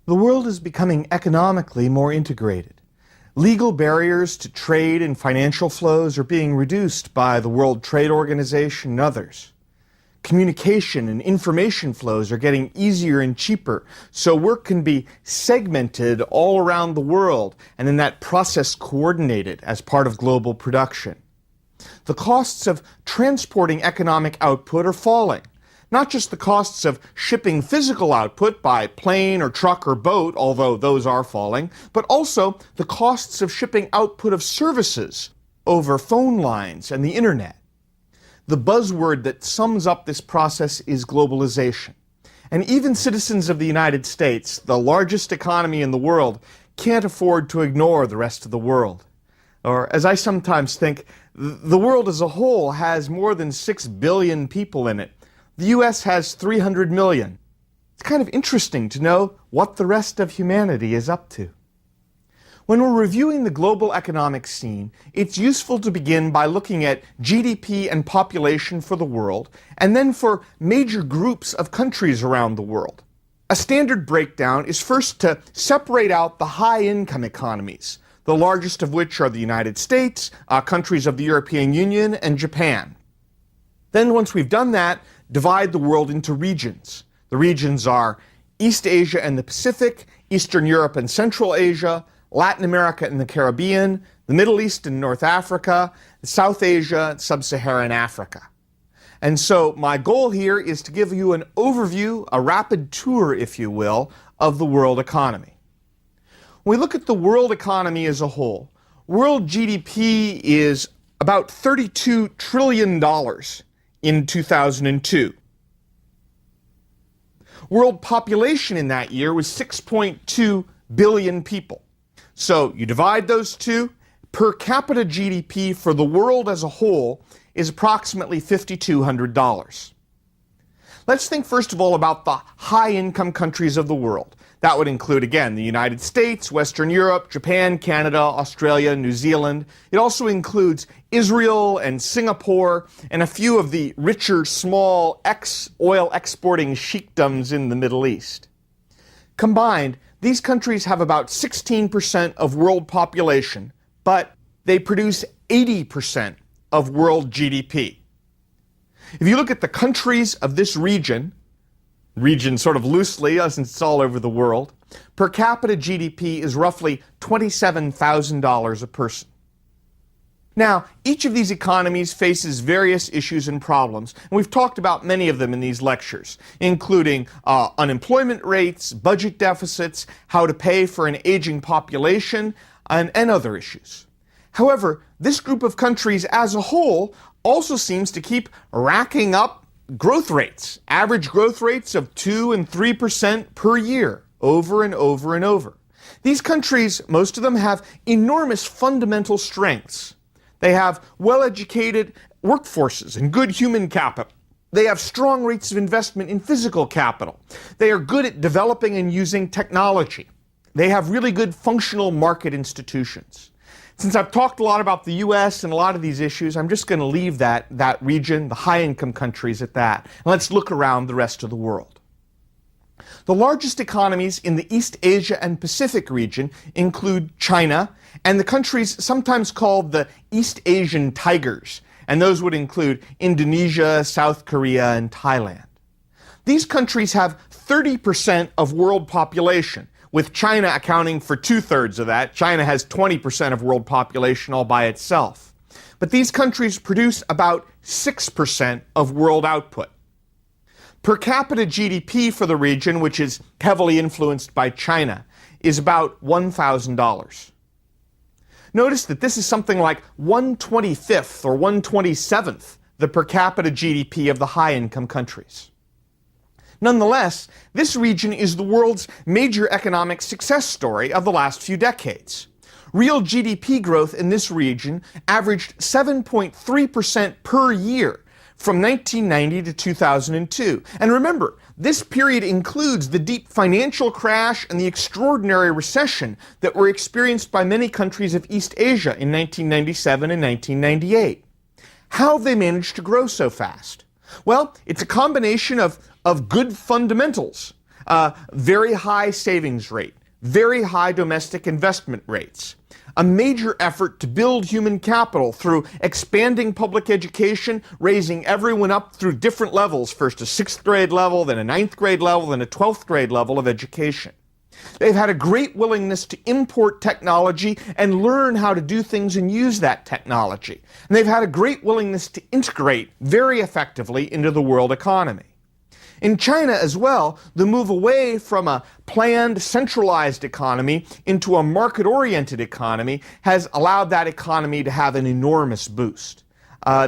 The world is becoming economically more integrated. Legal barriers to trade and financial flows are being reduced by the World Trade Organization and others. Communication and information flows are getting easier and cheaper, so work can be segmented all around the world and in that process coordinated as part of global production. The costs of transporting economic output are falling. Not just the costs of shipping physical output by plane or truck or boat, although those are falling, but also the costs of shipping output of services over phone lines and the internet. The buzzword that sums up this process is globalization. And even citizens of the United States, the largest economy in the world, can't afford to ignore the rest of the world. Or, as I sometimes think, the world as a whole has more than 6 billion people in it. The US has 300 million. It's kind of interesting to know what the rest of humanity is up to. When we're reviewing the global economic scene, it's useful to begin by looking at GDP and population for the world, and then for major groups of countries around the world. A standard breakdown is first to separate out the high-income economies, the largest of which are the United States, countries of the European Union, and Japan. Then once we've done that, divide the world into regions. The regions are East Asia and the Pacific, Eastern Europe and Central Asia, Latin America and the Caribbean, the Middle East and North Africa, South Asia, and Sub-Saharan Africa. And so my goal here is to give you an overview, a rapid tour, if you will, of the world economy. When we look at the world economy as a whole, world GDP is about $32 trillion in 2002. World population in that year was 6.2 billion people. So you divide those two, per capita GDP for the world as a whole is approximately $5,200. Let's think first of all about the high-income countries of the world. That would include, again, the United States, Western Europe, Japan, Canada, Australia, New Zealand. It also includes Israel and Singapore and a few of the richer, small, oil exporting sheikdoms in the Middle East. Combined, these countries have about 16% of world population, but they produce 80% of world GDP. If you look at the countries of this region sort of loosely, since it's all over the world, per capita GDP is roughly $27,000 a person. Now, each of these economies faces various issues and problems, and we've talked about many of them in these lectures, including unemployment rates, budget deficits, how to pay for an aging population, and other issues. However, this group of countries as a whole also seems to keep racking up growth rates, average growth rates of 2 and 3% per year, over and over and over. These countries, most of them, have enormous fundamental strengths. They have well-educated workforces and good human capital. They have strong rates of investment in physical capital. They are good at developing and using technology. They have really good functional market institutions. Since I've talked a lot about the US and a lot of these issues, I'm just going to leave that region, the high-income countries, at that. And let's look around the rest of the world. The largest economies in the East Asia and Pacific region include China and the countries sometimes called the East Asian Tigers, and those would include Indonesia, South Korea, and Thailand. These countries have 30% of world population, with China accounting for 2/3 of that. China has 20% of world population all by itself. But these countries produce about 6% of world output. Per capita GDP for the region, which is heavily influenced by China, is about $1,000. Notice that this is something like 1/25th or 1/27th the per capita GDP of the high-income countries. Nonetheless, this region is the world's major economic success story of the last few decades. Real GDP growth in this region averaged 7.3% per year from 1990 to 2002. And remember, this period includes the deep financial crash and the extraordinary recession that were experienced by many countries of East Asia in 1997 and 1998. How have they managed to grow so fast? Well, it's a combination of good fundamentals. Very high savings rate, very high domestic investment rates, a major effort to build human capital through expanding public education, raising everyone up through different levels, first a 6th grade level, then a 9th grade level, then a 12th grade level of education. They've had a great willingness to import technology and learn how to do things and use that technology. And they've had a great willingness to integrate very effectively into the world economy. In China as well, the move away from a planned, centralized economy into a market-oriented economy has allowed that economy to have an enormous boost.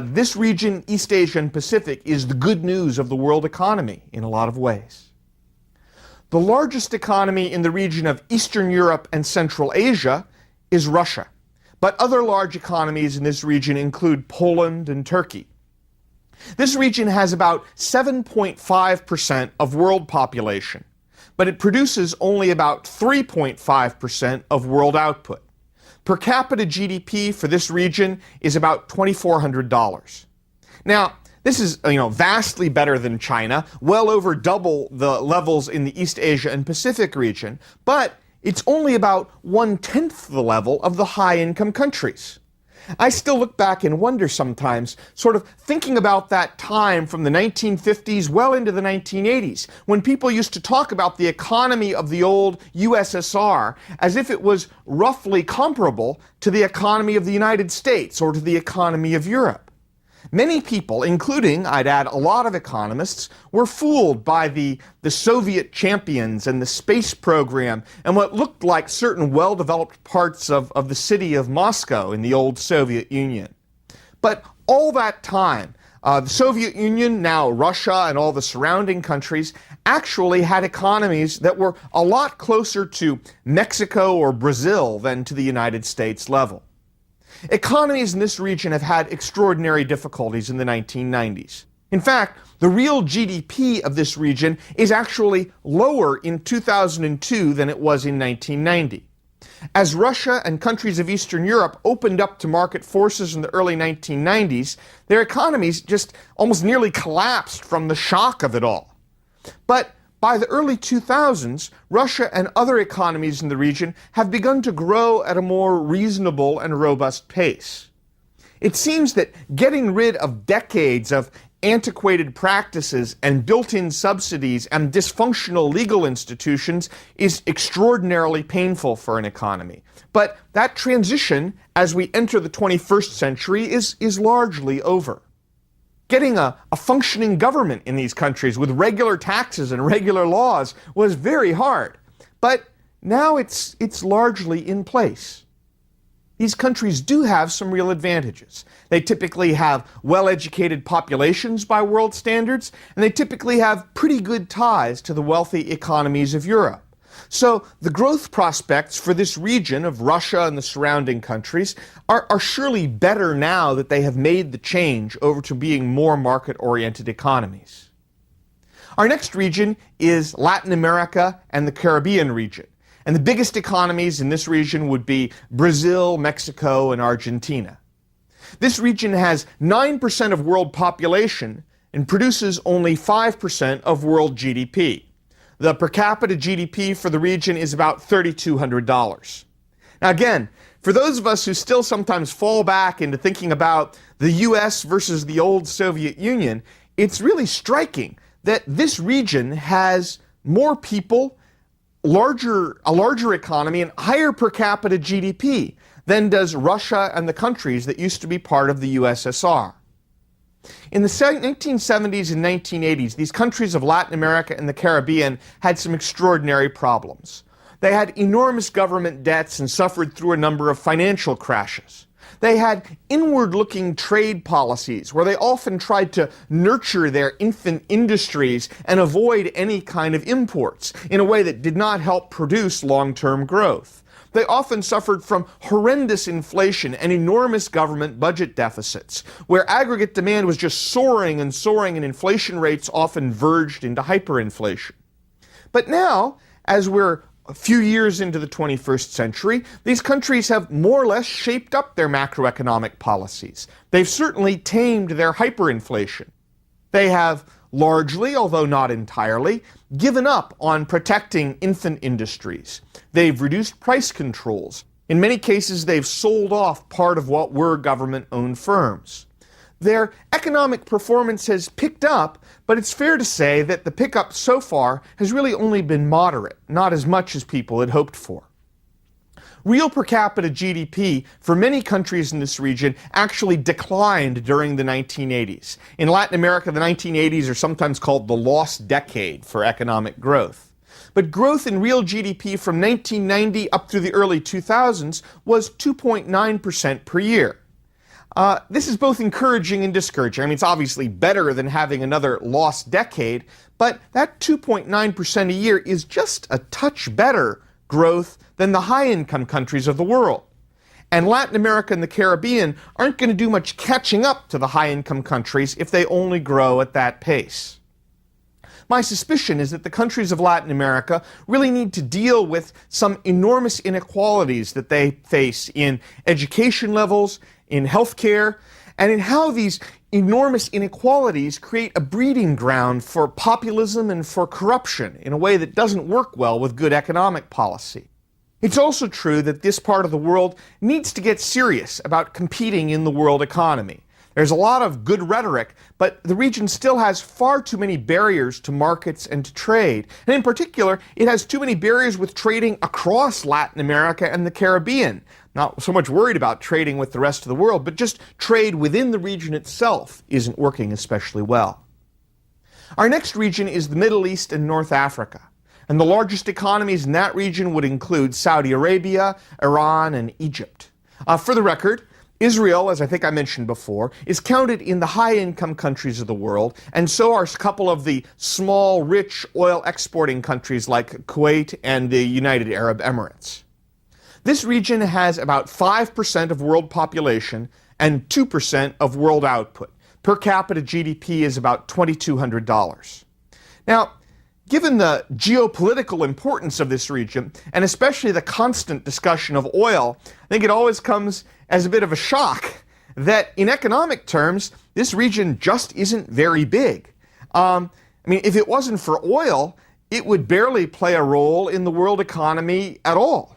This region, East Asia and Pacific, is the good news of the world economy in a lot of ways. The largest economy in the region of Eastern Europe and Central Asia is Russia, but other large economies in this region include Poland and Turkey. This region has about 7.5% of world population, but it produces only about 3.5% of world output. Per capita GDP for this region is about $2,400. Now, this is, vastly better than China, well over double the levels in the East Asia and Pacific region, but it's only about 1/10 the level of the high-income countries. I still look back and wonder sometimes, sort of thinking about that time from the 1950s well into the 1980s, when people used to talk about the economy of the old USSR as if it was roughly comparable to the economy of the United States or to the economy of Europe. Many people, including, I'd add, a lot of economists, were fooled by the Soviet champions and the space program and what looked like certain well-developed parts of the city of Moscow in the old Soviet Union. But all that time, the Soviet Union, now Russia and all the surrounding countries, actually had economies that were a lot closer to Mexico or Brazil than to the United States level. Economies in this region have had extraordinary difficulties in the 1990s. In fact, the real GDP of this region is actually lower in 2002 than it was in 1990. As Russia and countries of Eastern Europe opened up to market forces in the early 1990s, their economies just almost nearly collapsed from the shock of it all. But by the early 2000s, Russia and other economies in the region have begun to grow at a more reasonable and robust pace. It seems that getting rid of decades of antiquated practices and built-in subsidies and dysfunctional legal institutions is extraordinarily painful for an economy. But that transition, as we enter the 21st century, is largely over. Getting a functioning government in these countries with regular taxes and regular laws was very hard. But now it's largely in place. These countries do have some real advantages. They typically have well-educated populations by world standards, and they typically have pretty good ties to the wealthy economies of Europe. So the growth prospects for this region of Russia and the surrounding countries are surely better now that they have made the change over to being more market-oriented economies. Our next region is Latin America and the Caribbean region. And the biggest economies in this region would be Brazil, Mexico, and Argentina. This region has 9% of world population and produces only 5% of world GDP. The per capita GDP for the region is about $3,200. Now again, for those of us who still sometimes fall back into thinking about the US versus the old Soviet Union, it's really striking that this region has more people, a larger economy, and higher per capita GDP than does Russia and the countries that used to be part of the USSR. In the 1970s and 1980s, these countries of Latin America and the Caribbean had some extraordinary problems. They had enormous government debts and suffered through a number of financial crashes. They had inward-looking trade policies where they often tried to nurture their infant industries and avoid any kind of imports in a way that did not help produce long-term growth. They often suffered from horrendous inflation and enormous government budget deficits, where aggregate demand was just soaring and soaring and inflation rates often verged into hyperinflation. But now, as we're a few years into the 21st century, these countries have more or less shaped up their macroeconomic policies. They've certainly tamed their hyperinflation. They have largely, although not entirely, given up on protecting infant industries. They've reduced price controls. In many cases, they've sold off part of what were government-owned firms. Their economic performance has picked up, but it's fair to say that the pickup so far has really only been moderate, not as much as people had hoped for. Real per capita GDP for many countries in this region actually declined during the 1980s. In Latin America, the 1980s are sometimes called the lost decade for economic growth. But growth in real GDP from 1990 up through the early 2000s was 2.9% per year. This is both encouraging and discouraging. I mean, it's obviously better than having another lost decade, but that 2.9% a year is just a touch better growth than the high-income countries of the world. And Latin America and the Caribbean aren't going to do much catching up to the high-income countries if they only grow at that pace. My suspicion is that the countries of Latin America really need to deal with some enormous inequalities that they face in education levels, in healthcare, and in how these enormous inequalities create a breeding ground for populism and for corruption in a way that doesn't work well with good economic policy. It's also true that this part of the world needs to get serious about competing in the world economy. There's a lot of good rhetoric, but the region still has far too many barriers to markets and to trade. And in particular, it has too many barriers with trading across Latin America and the Caribbean. Not so much worried about trading with the rest of the world, but just trade within the region itself isn't working especially well. Our next region is the Middle East and North Africa. And the largest economies in that region would include Saudi Arabia, Iran, and Egypt. For the record, Israel, as I think I mentioned before, is counted in the high-income countries of the world, and so are a couple of the small, rich, oil-exporting countries like Kuwait and the United Arab Emirates. This region has about 5% of world population and 2% of world output. Per capita GDP is about $2,200. Now, given the geopolitical importance of this region, and especially the constant discussion of oil, I think it always comes as a bit of a shock that in economic terms, this region just isn't very big. If it wasn't for oil, it would barely play a role in the world economy at all.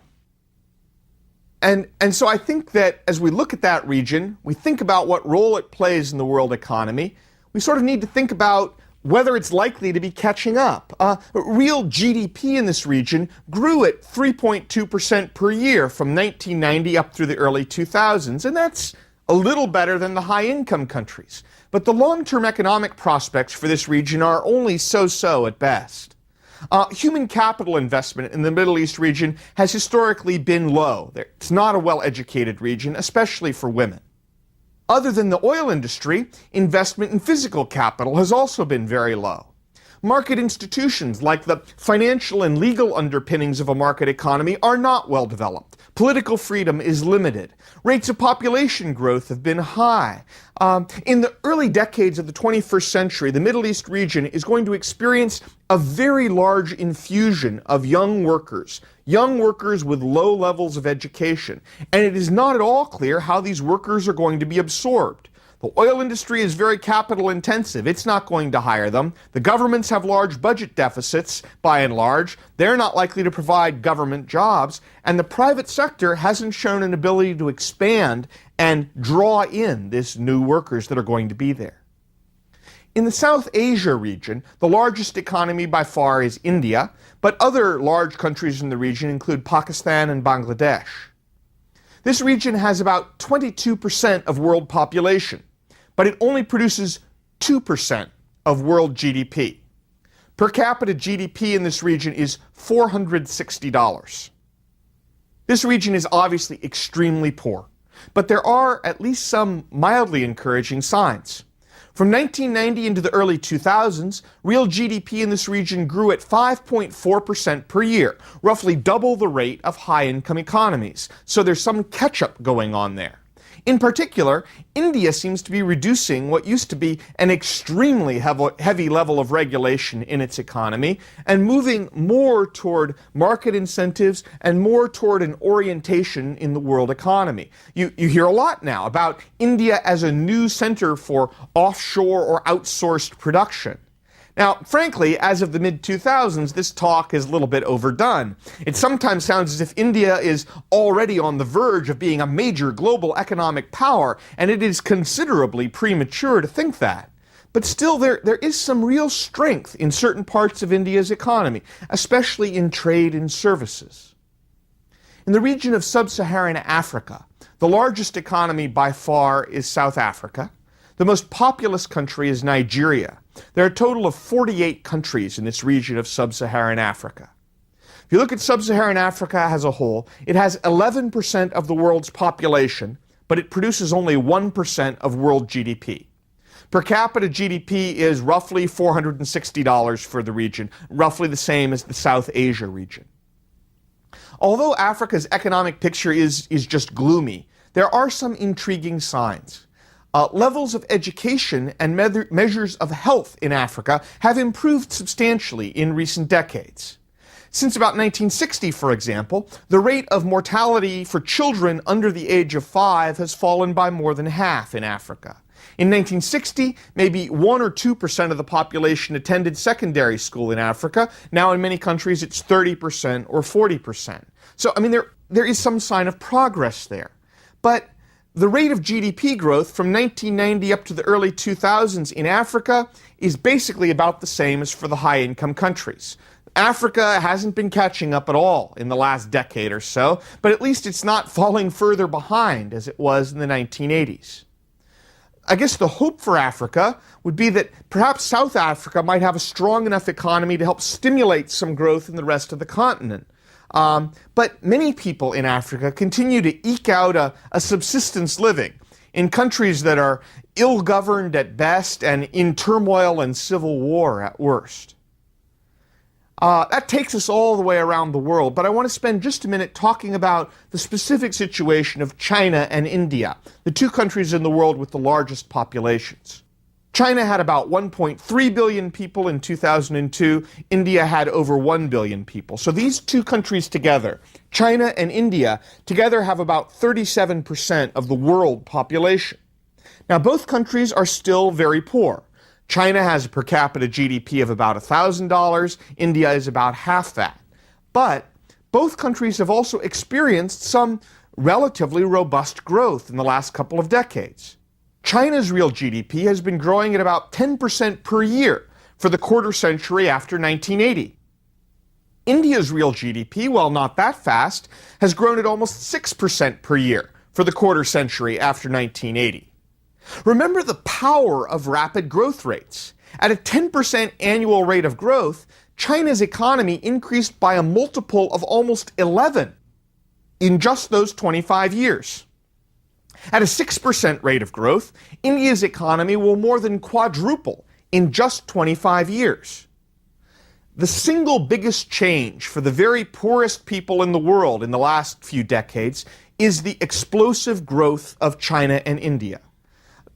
And so I think that as we look at that region, we think about what role it plays in the world economy, we sort of need to think about whether it's likely to be catching up. Real GDP in this region grew at 3.2% per year from 1990 up through the early 2000s, and that's a little better than the high-income countries. But the long-term economic prospects for this region are only so-so at best. Human capital investment in the Middle East region has historically been low. It's not a well-educated region, especially for women. Other than the oil industry, investment in physical capital has also been very low. Market institutions, like the financial and legal underpinnings of a market economy, are not well developed. Political freedom is limited. Rates of population growth have been high. In the early decades of the 21st century, the Middle East region is going to experience a very large infusion of young workers with low levels of education. And it is not at all clear how these workers are going to be absorbed. The oil industry is very capital intensive. It's not going to hire them. The governments have large budget deficits, by and large. They're not likely to provide government jobs. And the private sector hasn't shown an ability to expand and draw in these new workers that are going to be there. In the South Asia region, the largest economy by far is India, but other large countries in the region include Pakistan and Bangladesh. This region has about 22% of world population, but it only produces 2% of world GDP. Per capita GDP in this region is $460. This region is obviously extremely poor, but there are at least some mildly encouraging signs. From 1990 into the early 2000s, real GDP in this region grew at 5.4% per year, roughly double the rate of high-income economies. So there's some catch-up going on there. In particular, India seems to be reducing what used to be an extremely heavy level of regulation in its economy and moving more toward market incentives and more toward an orientation in the world economy. You hear a lot now about India as a new center for offshore or outsourced production. Now, frankly, as of the mid-2000s, this talk is a little bit overdone. It sometimes sounds as if India is already on the verge of being a major global economic power, and it is considerably premature to think that. But still, there is some real strength in certain parts of India's economy, especially in trade and services. In the region of sub-Saharan Africa, the largest economy by far is South Africa. The most populous country is Nigeria. There are a total of 48 countries in this region of sub-Saharan Africa. If you look at sub-Saharan Africa as a whole, it has 11% of the world's population, but it produces only 1% of world GDP. Per capita GDP is roughly $460 for the region, roughly the same as the South Asia region. Although Africa's economic picture is just gloomy, there are some intriguing signs. Levels of education and measures of health in Africa have improved substantially in recent decades. Since about 1960, for example, the rate of mortality for children under the age of 5 has fallen by more than half in Africa. In 1960, maybe 1 or 2% of the population attended secondary school in Africa. Now in many countries it's 30% or 40%. So, there is some sign of progress there. But the rate of GDP growth from 1990 up to the early 2000s in Africa is basically about the same as for the high-income countries. Africa hasn't been catching up at all in the last decade or so, but at least it's not falling further behind as it was in the 1980s. I guess the hope for Africa would be that perhaps South Africa might have a strong enough economy to help stimulate some growth in the rest of the continent. But many people in Africa continue to eke out a subsistence living in countries that are ill-governed at best and in turmoil and civil war at worst. That takes us all the way around the world, but I want to spend just a minute talking about the specific situation of China and India, the two countries in the world with the largest populations. China had about 1.3 billion people in 2002. India had over 1 billion people. So these two countries together, China and India, together have about 37% of the world population. Now, both countries are still very poor. China has a per capita GDP of about $1,000. India is about half that. But both countries have also experienced some relatively robust growth in the last couple of decades. China's real GDP has been growing at about 10% per year for the quarter century after 1980. India's real GDP, while not that fast, has grown at almost 6% per year for the quarter century after 1980. Remember the power of rapid growth rates. At a 10% annual rate of growth, China's economy increased by a multiple of almost 11 in just those 25 years. At a 6% rate of growth, India's economy will more than quadruple in just 25 years. The single biggest change for the very poorest people in the world in the last few decades is the explosive growth of China and India.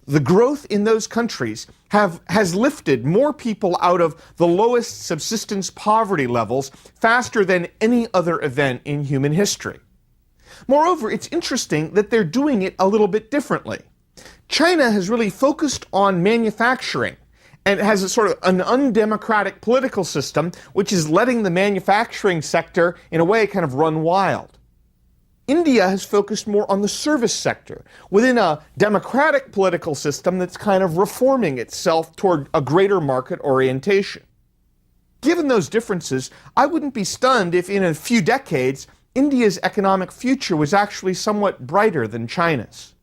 The growth in those countries has lifted more people out of the lowest subsistence poverty levels faster than any other event in human history. Moreover, it's interesting that they're doing it a little bit differently. China has really focused on manufacturing and has a sort of an undemocratic political system which is letting the manufacturing sector, in a way, kind of run wild. India has focused more on the service sector within a democratic political system that's kind of reforming itself toward a greater market orientation. Given those differences, I wouldn't be stunned if in a few decades India's economic future was actually somewhat brighter than China's.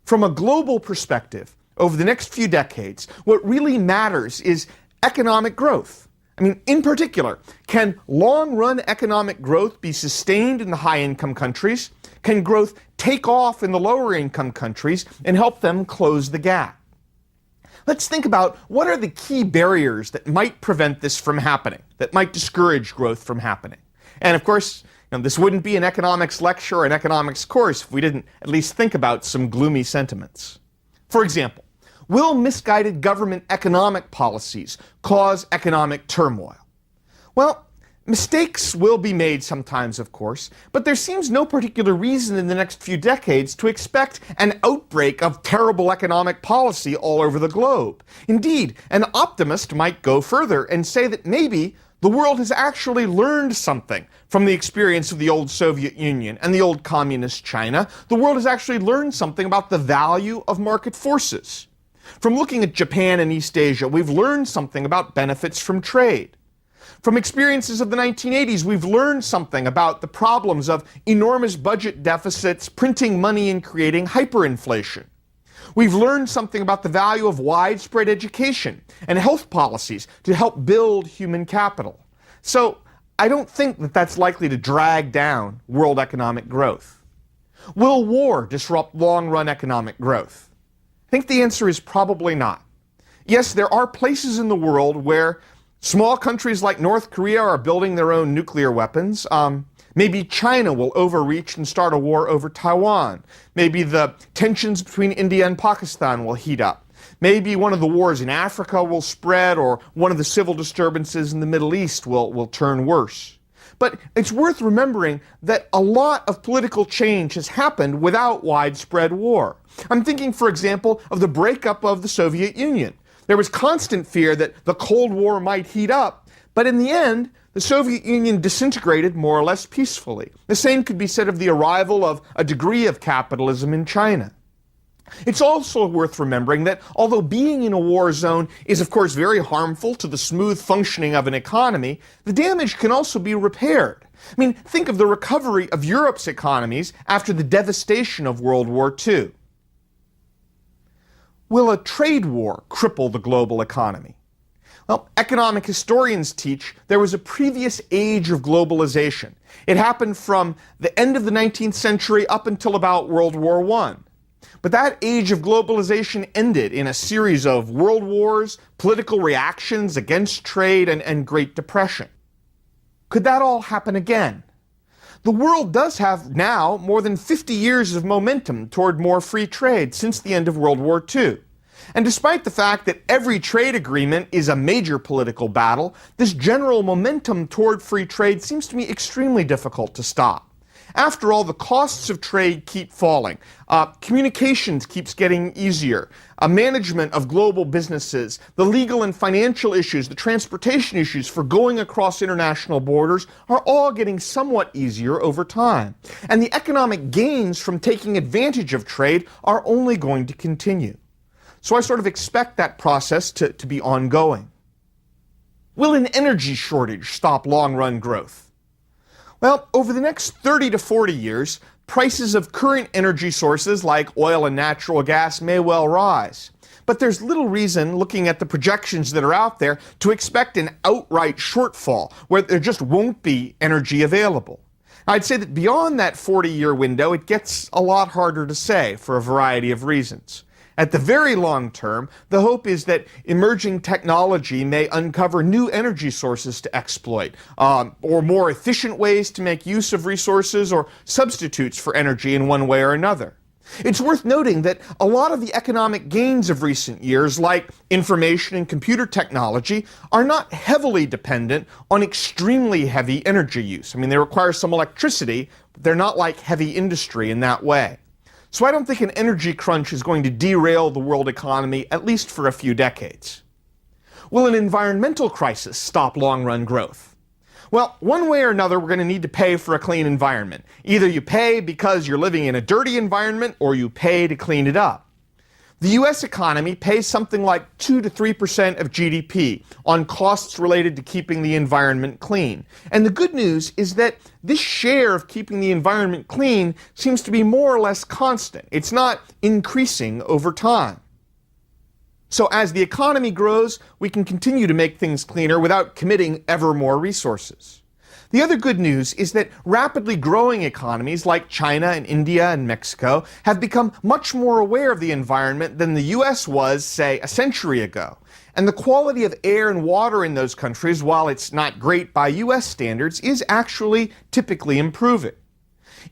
From a global perspective, over the next few decades, what really matters is economic growth. In particular, can long-run economic growth be sustained in the high-income countries? Can growth take off in the lower-income countries and help them close the gap? Let's think about what are the key barriers that might prevent this from happening, that might discourage growth from happening. And of course, Now, this wouldn't be an economics lecture or an economics course if we didn't at least think about some gloomy sentiments. For example, will misguided government economic policies cause economic turmoil? Well, mistakes will be made sometimes, of course, but there seems no particular reason in the next few decades to expect an outbreak of terrible economic policy all over the globe. Indeed, an optimist might go further and say that maybe the world has actually learned something from the experience of the old Soviet Union and the old communist China. The world has actually learned something about the value of market forces. From looking at Japan and East Asia, we've learned something about benefits from trade. From experiences of the 1980s, we've learned something about the problems of enormous budget deficits, printing money, and creating hyperinflation. We've learned something about the value of widespread education and health policies to help build human capital. So I don't think that that's likely to drag down world economic growth. Will war disrupt long-run economic growth? I think the answer is probably not. Yes, there are places in the world where small countries like North Korea are building their own nuclear weapons. Maybe China will overreach and start a war over Taiwan. Maybe the tensions between India and Pakistan will heat up. Maybe one of the wars in Africa will spread, or one of the civil disturbances in the Middle East will turn worse. But it's worth remembering that a lot of political change has happened without widespread war. I'm thinking, for example, of the breakup of the Soviet Union. There was constant fear that the Cold War might heat up, but in the end, the Soviet Union disintegrated more or less peacefully. The same could be said of the arrival of a degree of capitalism in China. It's also worth remembering that although being in a war zone is of course very harmful to the smooth functioning of an economy, the damage can also be repaired. I mean, think of the recovery of Europe's economies after the devastation of World War II. Will a trade war cripple the global economy? Well, economic historians teach there was a previous age of globalization. It happened from the end of the 19th century up until about World War I. But that age of globalization ended in a series of world wars, political reactions against trade, and Great Depression. Could that all happen again? The world does have now more than 50 years of momentum toward more free trade since the end of World War II. And despite the fact that every trade agreement is a major political battle, this general momentum toward free trade seems to me extremely difficult to stop. After all, the costs of trade keep falling. Communications keeps getting easier. Management of global businesses, the legal and financial issues, the transportation issues for going across international borders are all getting somewhat easier over time. And the economic gains from taking advantage of trade are only going to continue. So I sort of expect that process to be ongoing. Will an energy shortage stop long-run growth? Well, over the next 30 to 40 years, prices of current energy sources like oil and natural gas may well rise. But there's little reason, looking at the projections that are out there, to expect an outright shortfall where there just won't be energy available. I'd say that beyond that 40-year window, it gets a lot harder to say for a variety of reasons. At the very long term, the hope is that emerging technology may uncover new energy sources to exploit, or more efficient ways to make use of resources, or substitutes for energy in one way or another. It's worth noting that a lot of the economic gains of recent years, like information and computer technology, are not heavily dependent on extremely heavy energy use. I mean, they require some electricity, but they're not like heavy industry in that way. So I don't think an energy crunch is going to derail the world economy, at least for a few decades. Will an environmental crisis stop long-run growth? Well, one way or another, we're going to need to pay for a clean environment. Either you pay because you're living in a dirty environment, or you pay to clean it up. The U.S. economy pays something like 2 to 3% of GDP on costs related to keeping the environment clean. And the good news is that this share of keeping the environment clean seems to be more or less constant. It's not increasing over time. So as the economy grows, we can continue to make things cleaner without committing ever more resources. The other good news is that rapidly growing economies like China and India and Mexico have become much more aware of the environment than the US was, say, a century ago. And the quality of air and water in those countries, while it's not great by US standards, is actually typically improving.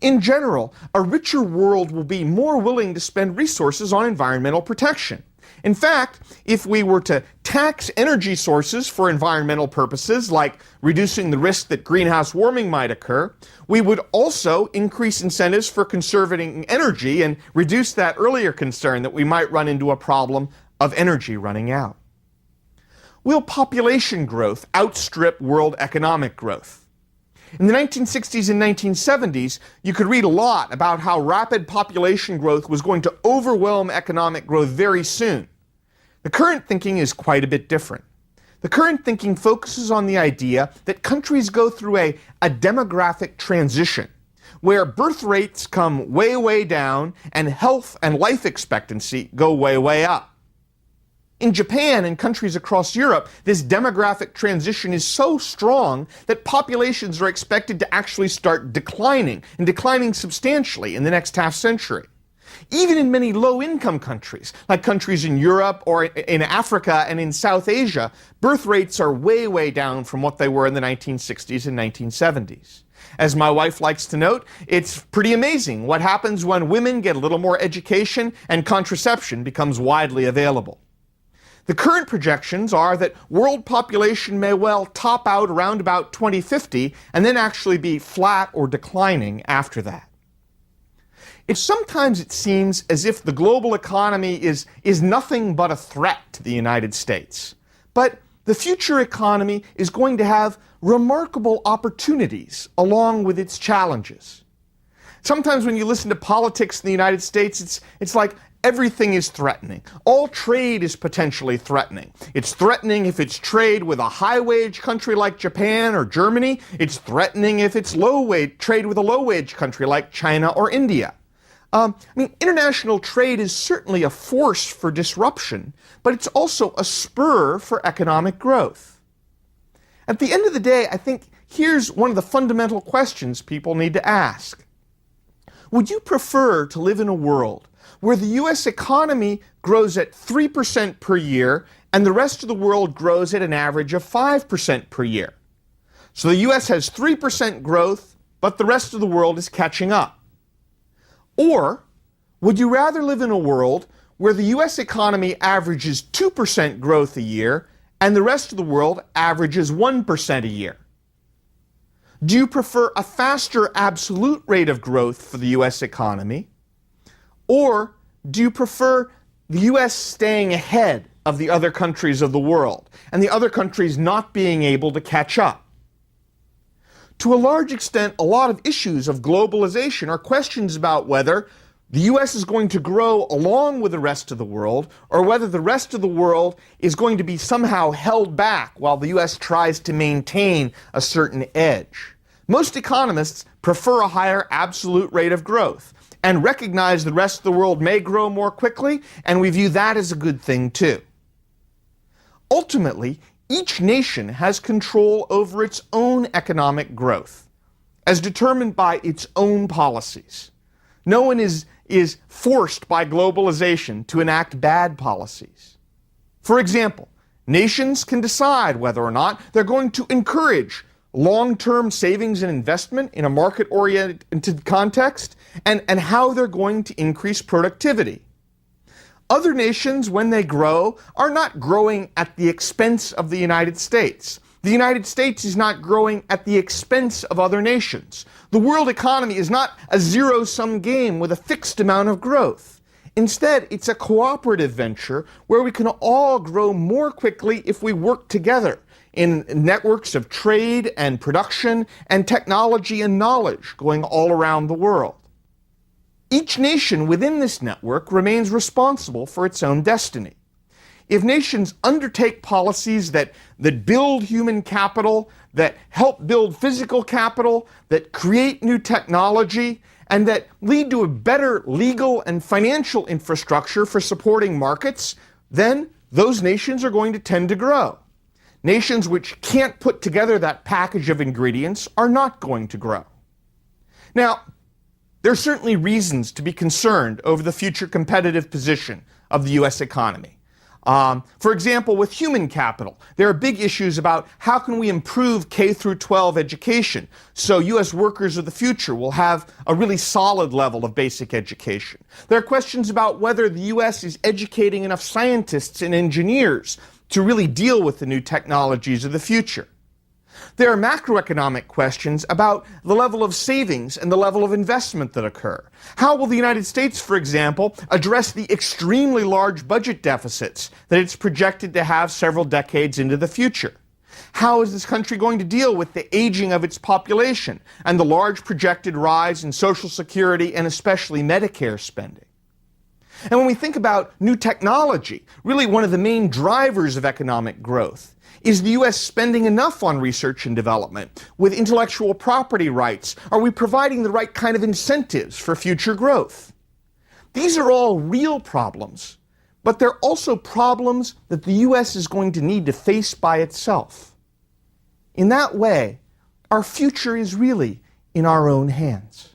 In general, a richer world will be more willing to spend resources on environmental protection. In fact, if we were to tax energy sources for environmental purposes, like reducing the risk that greenhouse warming might occur, we would also increase incentives for conserving energy and reduce that earlier concern that we might run into a problem of energy running out. Will population growth outstrip world economic growth? In the 1960s and 1970s, you could read a lot about how rapid population growth was going to overwhelm economic growth very soon. The current thinking is quite a bit different. The current thinking focuses on the idea that countries go through a demographic transition, where birth rates come way, way down and health and life expectancy go way, way up. In Japan and countries across Europe, this demographic transition is so strong that populations are expected to actually start declining, and declining substantially in the next half century. Even in many low-income countries, like countries in Europe or in Africa and in South Asia, birth rates are way, way down from what they were in the 1960s and 1970s. As my wife likes to note, it's pretty amazing what happens when women get a little more education and contraception becomes widely available. The current projections are that world population may well top out around about 2050 and then actually be flat or declining after that. Sometimes it seems as if the global economy is nothing but a threat to the United States. But the future economy is going to have remarkable opportunities along with its challenges. Sometimes when you listen to politics in the United States, it's like everything is threatening. All trade is potentially threatening. It's threatening if it's trade with a high-wage country like Japan or Germany. It's threatening if it's low-wage trade with a low-wage country like China or India. International trade is certainly a force for disruption, but it's also a spur for economic growth. At the end of the day, I think here's one of the fundamental questions people need to ask. Would you prefer to live in a world where the U.S. economy grows at 3% per year and the rest of the world grows at an average of 5% per year? So the U.S. has 3% growth, but the rest of the world is catching up. Or would you rather live in a world where the U.S. economy averages 2% growth a year and the rest of the world averages 1% a year? Do you prefer a faster absolute rate of growth for the U.S. economy? Or do you prefer the U.S. staying ahead of the other countries of the world and the other countries not being able to catch up? To a large extent, a lot of issues of globalization are questions about whether the U.S. is going to grow along with the rest of the world, or whether the rest of the world is going to be somehow held back while the U.S. tries to maintain a certain edge. Most economists prefer a higher absolute rate of growth and recognize the rest of the world may grow more quickly, and we view that as a good thing too. Ultimately, each nation has control over its own economic growth, as determined by its own policies. No one is forced by globalization to enact bad policies. For example, nations can decide whether or not they're going to encourage long-term savings and investment in a market-oriented context, and how they're going to increase productivity. Other nations, when they grow, are not growing at the expense of the United States. The United States is not growing at the expense of other nations. The world economy is not a zero-sum game with a fixed amount of growth. Instead, it's a cooperative venture where we can all grow more quickly if we work together in networks of trade and production and technology and knowledge going all around the world. Each nation within this network remains responsible for its own destiny. If nations undertake policies that build human capital, that help build physical capital, that create new technology, and that lead to a better legal and financial infrastructure for supporting markets, then those nations are going to tend to grow. Nations which can't put together that package of ingredients are not going to grow. Now, there are certainly reasons to be concerned over the future competitive position of the U.S. economy. For example, with human capital, there are big issues about how can we improve K through 12 education so U.S. workers of the future will have a really solid level of basic education. There are questions about whether the U.S. is educating enough scientists and engineers to really deal with the new technologies of the future. There are macroeconomic questions about the level of savings and the level of investment that occur. How will the United States, for example, address the extremely large budget deficits that it's projected to have several decades into the future? How is this country going to deal with the aging of its population and the large projected rise in Social Security and especially Medicare spending? And when we think about new technology, really one of the main drivers of economic growth, is the U.S. spending enough on research and development? With intellectual property rights, are we providing the right kind of incentives for future growth? These are all real problems, but they're also problems that the U.S. is going to need to face by itself. In that way, our future is really in our own hands.